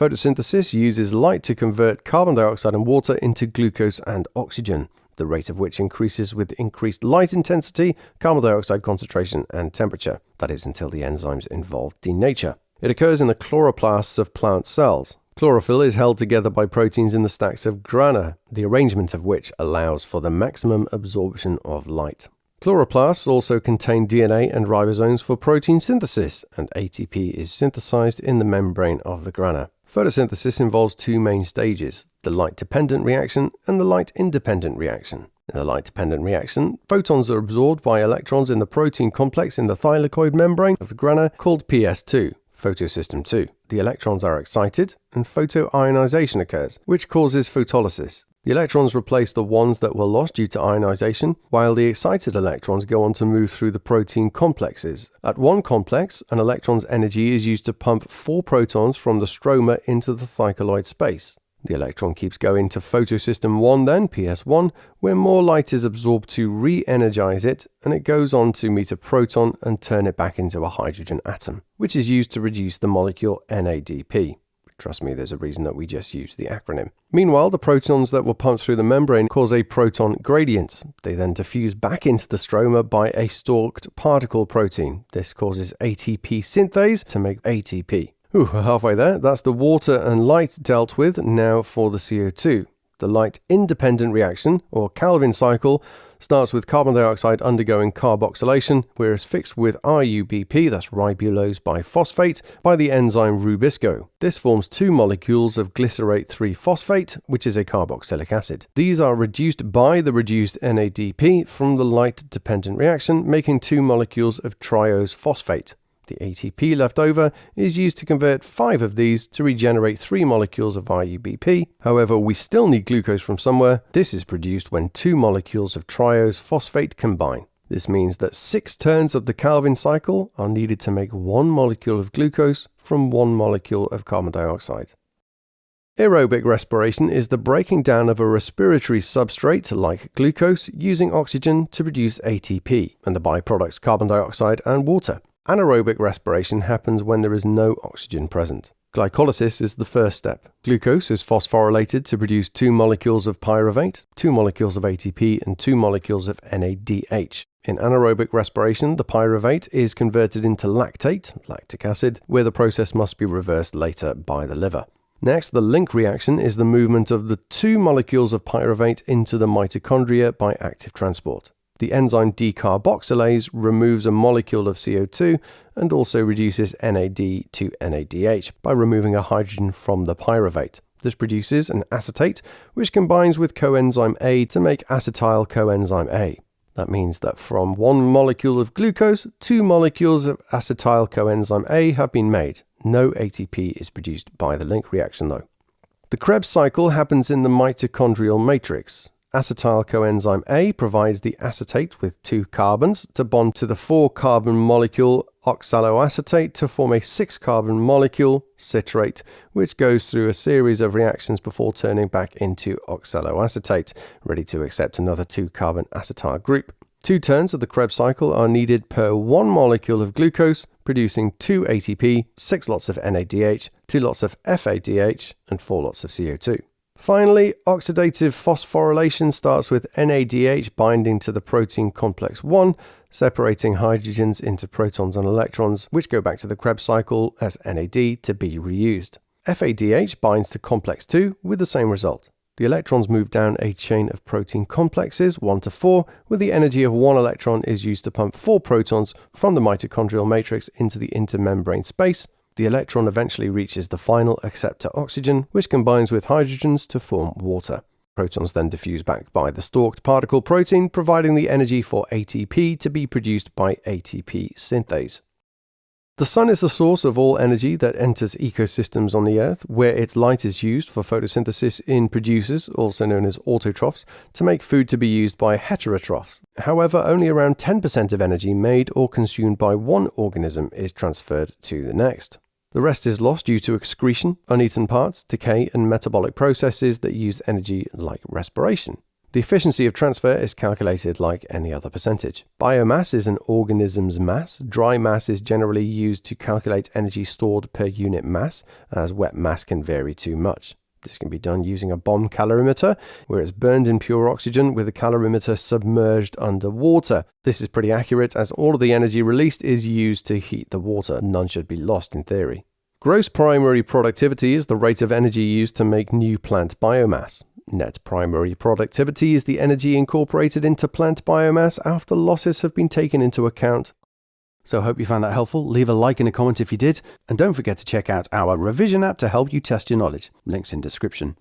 Photosynthesis uses light to convert carbon dioxide and water into glucose and oxygen, the rate of which increases with increased light intensity, carbon dioxide concentration, and temperature. That is, until the enzymes involved denature. It occurs in the chloroplasts of plant cells. Chlorophyll is held together by proteins in the stacks of grana, the arrangement of which allows for the maximum absorption of light. Chloroplasts also contain DNA and ribosomes for protein synthesis, and ATP is synthesized in the membrane of the grana. Photosynthesis involves two main stages, the light-dependent reaction and the light-independent reaction. In the light-dependent reaction, photons are absorbed by electrons in the protein complex in the thylakoid membrane of the grana called PS2, photosystem 2. The electrons are excited and photoionization occurs, which causes photolysis. The electrons replace the ones that were lost due to ionization, while the excited electrons go on to move through the protein complexes. At one complex, an electron's energy is used to pump 4 protons from the stroma into the thylakoid space. The electron keeps going to photosystem 1 then, PS1, where more light is absorbed to re-energize it, and it goes on to meet a proton and turn it back into a hydrogen atom, which is used to reduce the molecule NADP. Trust me, there's a reason that we just use the acronym. Meanwhile, the protons that were pumped through the membrane cause a proton gradient. They then diffuse back into the stroma by a stalked particle protein. This causes ATP synthase to make ATP. We're halfway there. That's the water and light dealt with. Now for the CO2. The light-independent reaction, or Calvin cycle, starts with carbon dioxide undergoing carboxylation, where it's fixed with RuBP, that's ribulose biphosphate, by the enzyme Rubisco. This forms 2 molecules of glycerate 3-phosphate, which is a carboxylic acid. These are reduced by the reduced NADP from the light-dependent reaction, making 2 molecules of triose phosphate. The ATP left over is used to convert 5 of these to regenerate 3 molecules of RuBP. However, we still need glucose from somewhere. This is produced when 2 molecules of triose phosphate combine. This means that 6 turns of the Calvin cycle are needed to make 1 molecule of glucose from 1 molecule of carbon dioxide. Aerobic respiration is the breaking down of a respiratory substrate like glucose using oxygen to produce ATP and the byproducts carbon dioxide and water. Anaerobic respiration happens when there is no oxygen present. Glycolysis is the first step. Glucose is phosphorylated to produce 2 molecules of pyruvate, 2 molecules of ATP, and 2 molecules of NADH. In anaerobic respiration, the pyruvate is converted into lactate, lactic acid, where the process must be reversed later by the liver. Next, the link reaction is the movement of the 2 molecules of pyruvate into the mitochondria by active transport. The enzyme decarboxylase removes a molecule of CO2 and also reduces NAD to NADH by removing a hydrogen from the pyruvate. This produces an acetate, which combines with coenzyme A to make acetyl coenzyme A. That means that from 1 molecule of glucose, 2 molecules of acetyl coenzyme A have been made. No ATP is produced by the link reaction though. The Krebs cycle happens in the mitochondrial matrix. Acetyl coenzyme A provides the acetate with 2 carbons to bond to the 4-carbon molecule oxaloacetate to form a 6-carbon molecule, citrate, which goes through a series of reactions before turning back into oxaloacetate, ready to accept another 2-carbon acetyl group. 2 turns of the Krebs cycle are needed per 1 molecule of glucose, producing 2 ATP, 6 lots of NADH, 2 lots of FADH, and 4 lots of CO2. Finally, oxidative phosphorylation starts with NADH binding to the protein complex 1, separating hydrogens into protons and electrons, which go back to the Krebs cycle as NAD to be reused. FADH binds to complex 2 with the same result. The electrons move down a chain of protein complexes 1 to 4, where the energy of 1 electron is used to pump 4 protons from the mitochondrial matrix into the intermembrane space. The electron eventually reaches the final acceptor oxygen, which combines with hydrogens to form water. Protons then diffuse back by the stalked particle protein, providing the energy for ATP to be produced by ATP synthase. The sun is the source of all energy that enters ecosystems on the Earth, where its light is used for photosynthesis in producers, also known as autotrophs, to make food to be used by heterotrophs. However, only around 10% of energy made or consumed by one organism is transferred to the next. The rest is lost due to excretion, uneaten parts, decay, and metabolic processes that use energy like respiration. The efficiency of transfer is calculated like any other percentage. Biomass is an organism's mass. Dry mass is generally used to calculate energy stored per unit mass, as wet mass can vary too much. This can be done using a bomb calorimeter, where it's burned in pure oxygen with the calorimeter submerged under water. This is pretty accurate, as all of the energy released is used to heat the water. None should be lost in theory. Gross primary productivity is the rate of energy used to make new plant biomass. Net primary productivity is the energy incorporated into plant biomass after losses have been taken into account. So I hope you found that helpful. Leave a like and a comment if you did, and don't forget to check out our revision app to help you test your knowledge. Links in description.